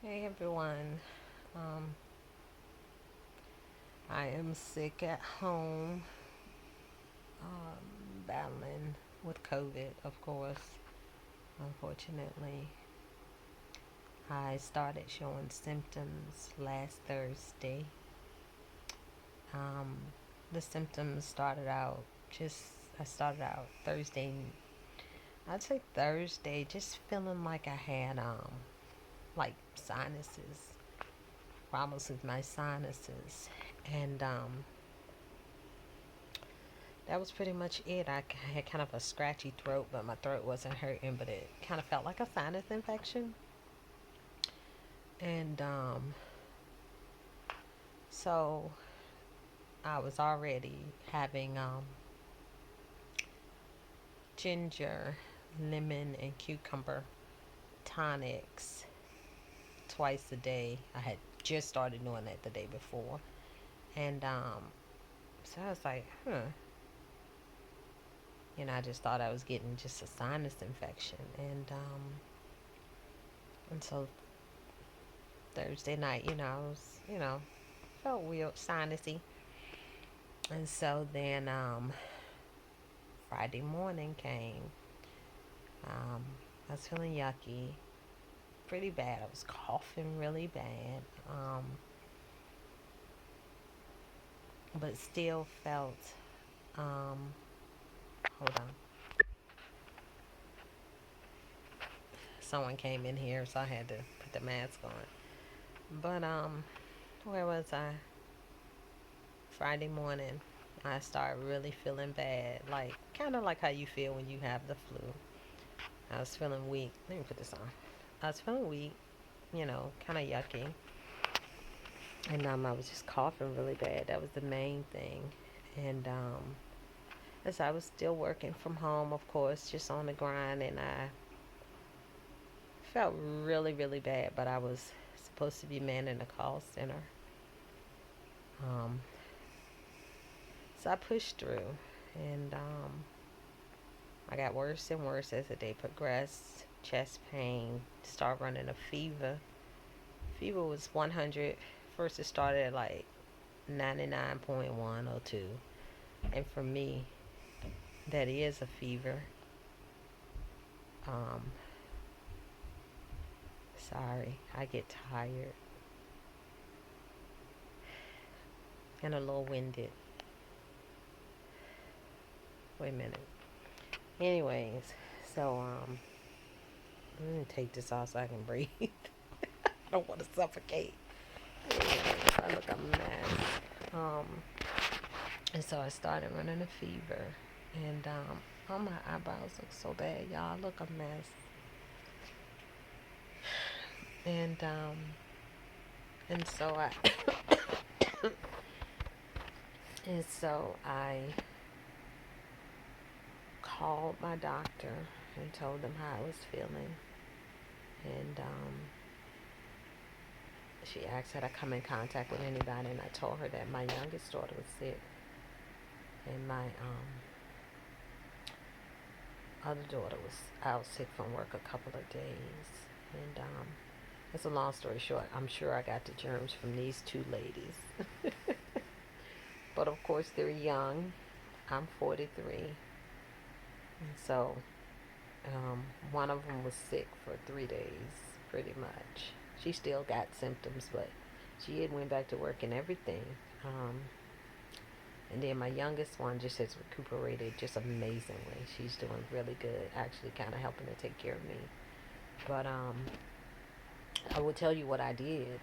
Hey everyone. Um, I am sick at home, battling with COVID, of course. Unfortunately, I started showing symptoms last Thursday. Um, the symptoms started out I started out Thursday, I'd say Thursday, just feeling like I had, like sinuses, problems with my sinuses. And, that was pretty much it. I had kind of a scratchy throat, but my throat wasn't hurting, but it kind of felt like a sinus infection. And so I was already having ginger, lemon, and cucumber tonics twice a day. I had just started doing that the day before. And so I was like, I just thought I was getting just a sinus infection. And so Thursday night, I was, felt weird, sinusy. And so then Friday morning came. Um, I was feeling yucky, pretty bad. I was coughing really bad, but still felt. Um, Hold on. Someone came in here, so I had to put the mask on. But where was I? Friday morning, I started really feeling bad, like kind of like how you feel when you have the flu. I was feeling weak. Let me put this on. I was feeling weak, kind of yucky. And I was just coughing really bad. That was the main thing. And as I was still working from home, of course, just on the grind, and I felt really, really bad. But I was supposed to be manning a call center. Um, so I pushed through, and I got worse and worse as the day progressed. Chest pain, start running a fever. Fever was 100. First, it started at like 99.1 or 2. And for me, that is a fever. Um, Sorry, I get tired and a little winded. Wait a minute. Anyways, so I'm gonna take this off so I can breathe. I don't want to suffocate. Anyways, I look a mess. Um, and so I started running a fever, and oh, my eyebrows look so bad, y'all. I look a mess. And and so I and so I called my doctor and told them how I was feeling. And she asked had I come in contact with anybody, and I told her that my youngest daughter was sick, and my other daughter was out sick from work a couple of days. And it's a long story short. I'm sure I got the germs from these two ladies, but of course they're young. I'm 43, and so one of them was sick for 3 days, pretty much. She still got symptoms, but she had went back to work and everything. Um, and then my youngest one just has recuperated just amazingly. She's doing really good, actually kind of helping to take care of me. But I will tell you what I did.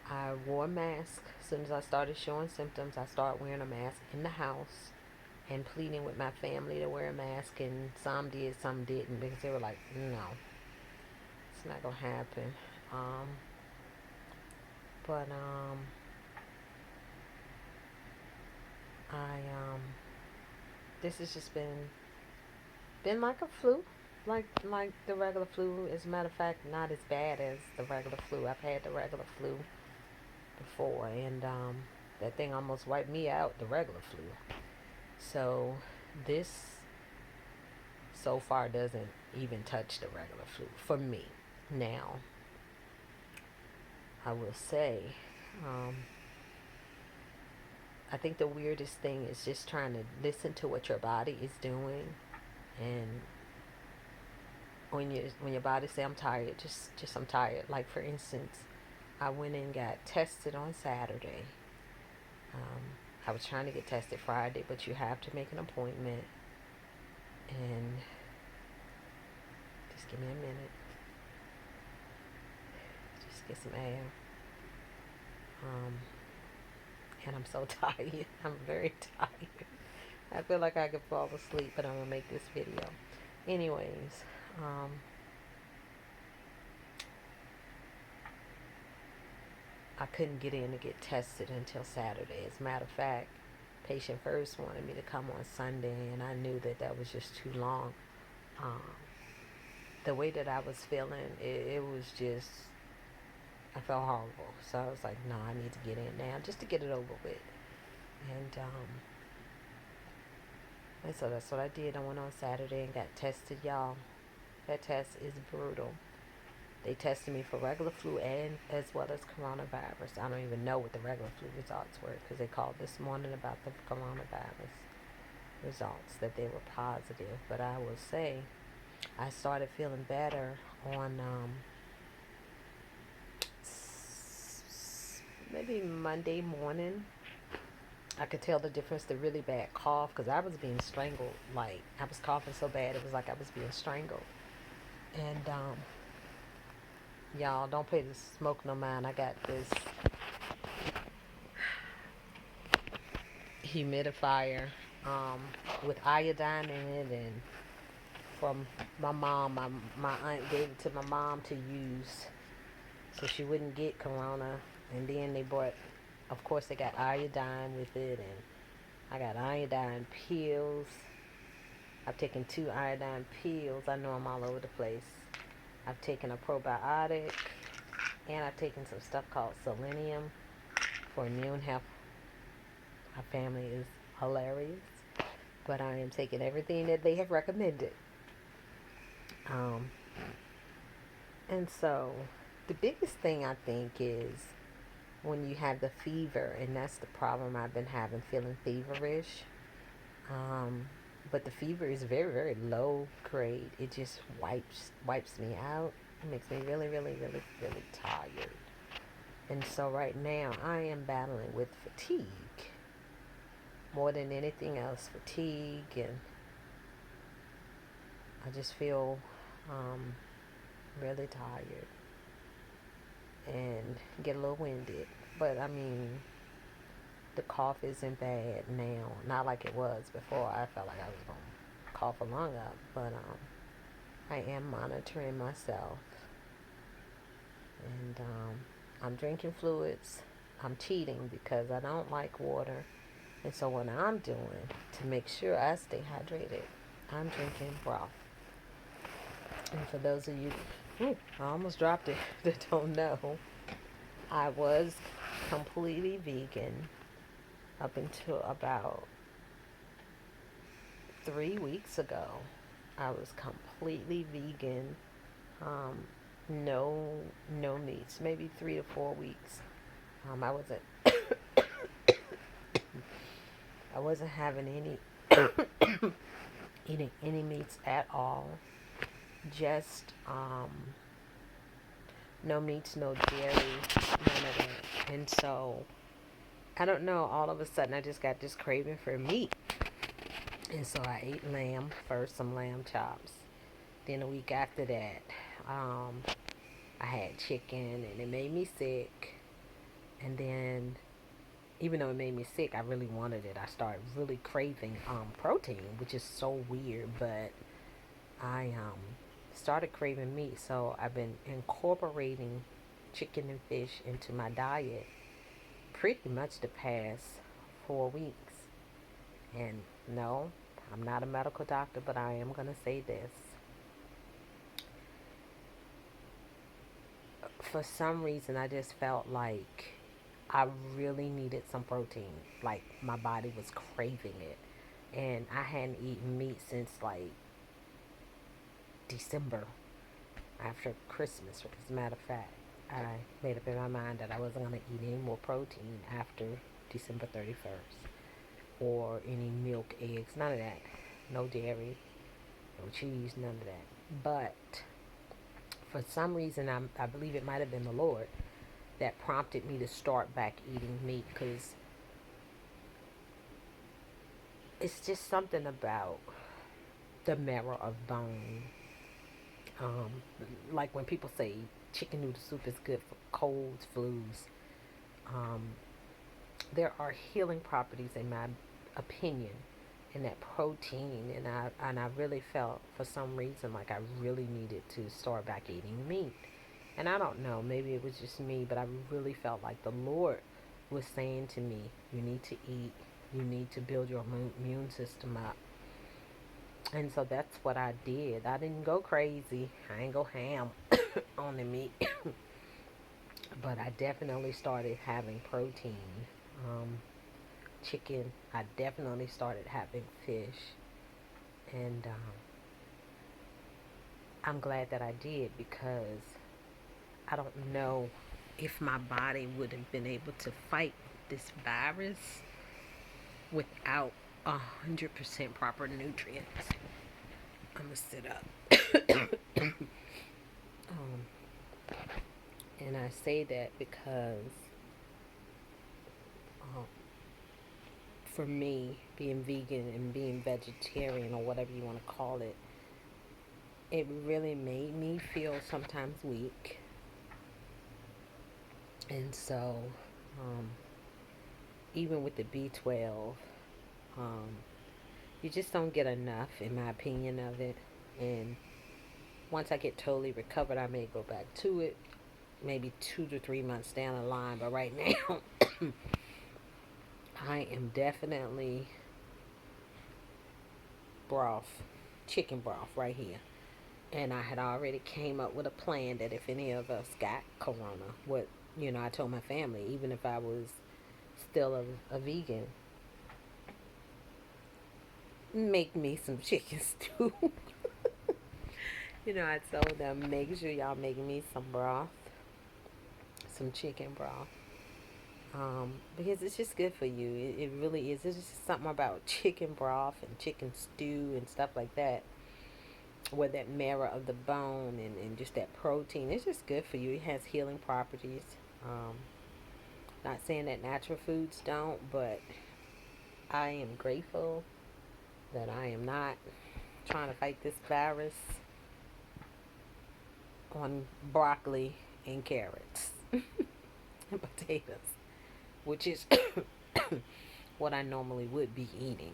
I wore a mask as soon as I started showing symptoms. I started wearing a mask in the house and pleading with my family to wear a mask, and some did, some didn't, because they were like, no, it's not gonna happen. Um, but I this has just been like a flu, like the regular flu. As a matter of fact, not as bad as the regular flu. I've had the regular flu before, and that thing almost wiped me out. The regular flu. So this so far doesn't even touch the regular flu for me. Now, I will say, um, I think the weirdest thing is just trying to listen to what your body is doing, and when your body say I'm tired, just I'm tired. Like for instance, I went and got tested on Saturday. Um, I was trying to get tested Friday, but you have to make an appointment. And just give me a minute. Just get some air. Um, and I'm so tired. I'm very tired. I feel like I could fall asleep, but I'm gonna make this video. Anyways, um, I couldn't get in to get tested until Saturday. As a matter of fact, patient first wanted me to come on Sunday, and I knew that that was just too long. Um, the way that I was feeling, it was just, I felt horrible. So I was like, no, I need to get in now just to get it over with. And so that's what I did. I went on Saturday and got tested, y'all. That test is brutal. They tested me for regular flu and as well as coronavirus. I don't even know what the regular flu results were because they called this morning about the coronavirus results that they were positive. But I will say I started feeling better on maybe Monday morning. I could tell the difference, the really bad cough, because I was being strangled. Like, I was coughing so bad, it was like I was being strangled. And, y'all, don't pay the smoke no mind. I got this humidifier with iodine in it, and from my mom, my aunt gave it to my mom to use so she wouldn't get corona. And then they bought, of course, they got iodine with it, and I got iodine pills. I've taken 2 iodine pills. I know I'm all over the place. I've taken a probiotic, and I've taken some stuff called selenium for immune health. My family is hilarious, but I am taking everything that they have recommended. Um, and so, the biggest thing I think is when you have the fever, and that's the problem I've been having, feeling feverish. Um, but the fever is very, very low grade. It just wipes me out. It makes me really, really, really, really tired. And so right now I am battling with fatigue more than anything else. Fatigue, and I just feel really tired and get a little winded. But I mean, the cough isn't bad now. Not like it was before. I felt like I was going to cough a lung up. But I am monitoring myself. And I'm drinking fluids. I'm cheating because I don't like water. And so what I'm doing to make sure I stay hydrated, I'm drinking broth. And for those of you, I almost dropped it, that don't know, I was completely vegan up until about 3 weeks ago. I was completely vegan. Um, no meats. Maybe 3 to 4 weeks. I wasn't I wasn't having eating any meats at all. Just no meats, no dairy, none of that. And so I don't know. All of a sudden, I just got this craving for meat, and so I ate lamb first, some lamb chops. Then a week after that, um, I had chicken, and it made me sick. And then, even though it made me sick, I really wanted it. I started really craving protein, which is so weird, but I started craving meat. So I've been incorporating chicken and fish into my diet pretty much the past 4 weeks. And no, I'm not a medical doctor, but I am going to say this. For some reason, I just felt like I really needed some protein. Like my body was craving it. And I hadn't eaten meat since like December, after Christmas, as a matter of fact. I made up in my mind that I wasn't going to eat any more protein after December 31st, or any milk, eggs, none of that. No dairy, no cheese, none of that. But for some reason, I believe it might have been the Lord that prompted me to start back eating meat, because it's just something about the marrow of bone. Um, like when people say chicken noodle soup is good for colds, flus, um, there are healing properties, in my opinion, in that protein, and I really felt for some reason like I really needed to start back eating meat. And I don't know, maybe it was just me, but I really felt like the Lord was saying to me, you need to eat, you need to build your immune system up. And so that's what I did. I didn't go crazy. I ain't go ham on the meat, but I definitely started having protein. Um, Chicken. I definitely started having fish, and I'm glad that I did, because I don't know if my body would have been able to fight this virus without 100% proper nutrients. I'm gonna sit up. um, and I say that because um, for me, being vegan and being vegetarian, or whatever you want to call it, it really made me feel sometimes weak. And so, um, even with the B12, um, you just don't get enough, in my opinion, of it. And once I get totally recovered, I may go back to it, maybe 2 to 3 months down the line. But right now, I am definitely broth, chicken broth right here. And I had already came up with a plan that if any of us got corona, I told my family, even if I was still a vegan, make me some chicken stew. I told them, make sure y'all make me some broth, some chicken broth. Because it's just good for you. It really is. There's just something about chicken broth and chicken stew and stuff like that, where that marrow of the bone, and just that protein. It's just good for you. It has healing properties. Um, Not saying that natural foods don't, but I am grateful that I am not trying to fight this virus on broccoli and carrots and potatoes, which is what I normally would be eating.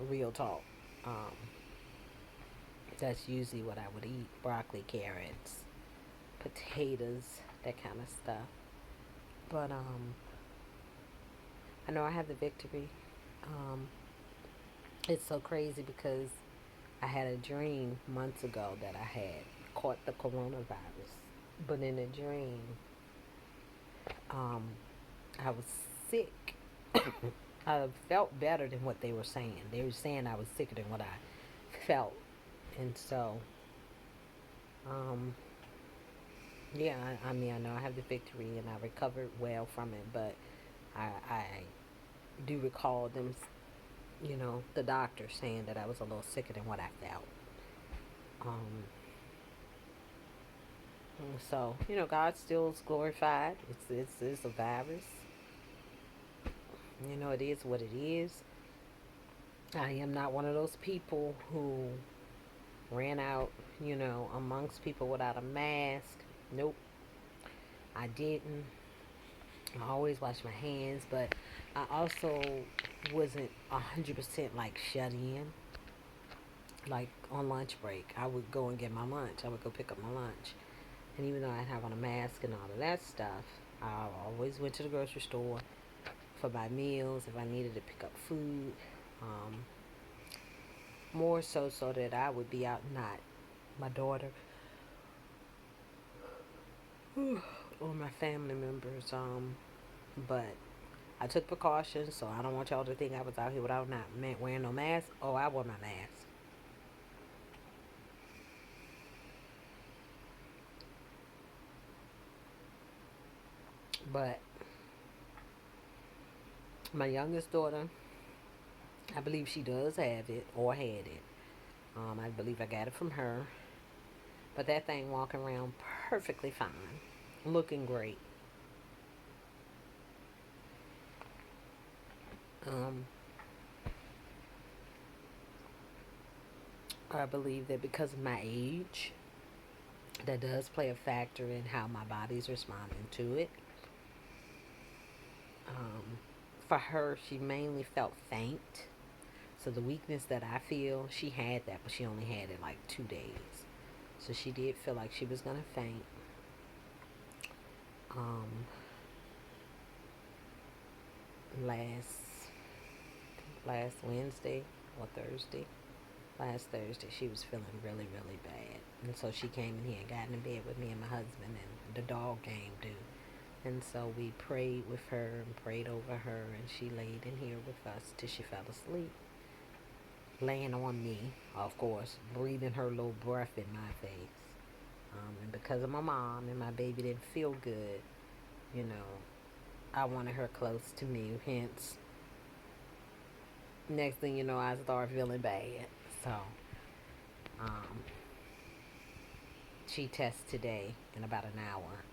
Real talk. Um, that's usually what I would eat: broccoli, carrots, potatoes, that kind of stuff. But I know I have the victory. Um, it's so crazy because I had a dream months ago that I had caught the coronavirus. But in a dream, um, I was sick. I felt better than what they were saying. They were saying I was sicker than what I felt. And so, um, yeah, I mean, I know I have the victory and I recovered well from it, but I do recall them, the doctor saying that I was a little sicker than what I felt. Um, so, God still is glorified. It's a virus. It is what it is. I am not one of those people who ran out, amongst people without a mask. Nope, I didn't. I always wash my hands, but I also wasn't 100% like shut in. Like on lunch break, I would go and get my lunch. I would go pick up my lunch. And even though I'd have on a mask and all of that stuff, I always went to the grocery store for my meals if I needed to pick up food. Um, More so that I would be out, not my daughter or my family members. But I took precautions, so I don't want y'all to think I was out here without not wearing no mask. Oh, I wore my mask. But my youngest daughter, I believe she does have it or had it. I believe I got it from her. But that thing walking around perfectly fine, looking great. Um, I believe that because of my age, that does play a factor in how my body's responding to it. Um, for her, she mainly felt faint. So the weakness that I feel, she had that, but she only had it like 2 days. So she did feel like she was gonna faint. Um, last last Wednesday or Thursday, last Thursday, she was feeling really, really bad. And so she came in here and got in bed with me and my husband, and the dog came too. And so we prayed with her and prayed over her, and she laid in here with us till she fell asleep, laying on me, of course, breathing her little breath in my face. And because of my mom and my baby didn't feel good, you know, I wanted her close to me. Hence, next thing you know, I started feeling bad. So, um, she tests today in about an hour.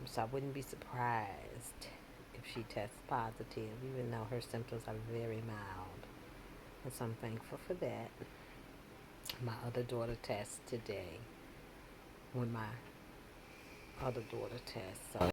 So I wouldn't be surprised if she tests positive, even though her symptoms are very mild. And so I'm thankful for that. My other daughter tests today when my other daughter tests. So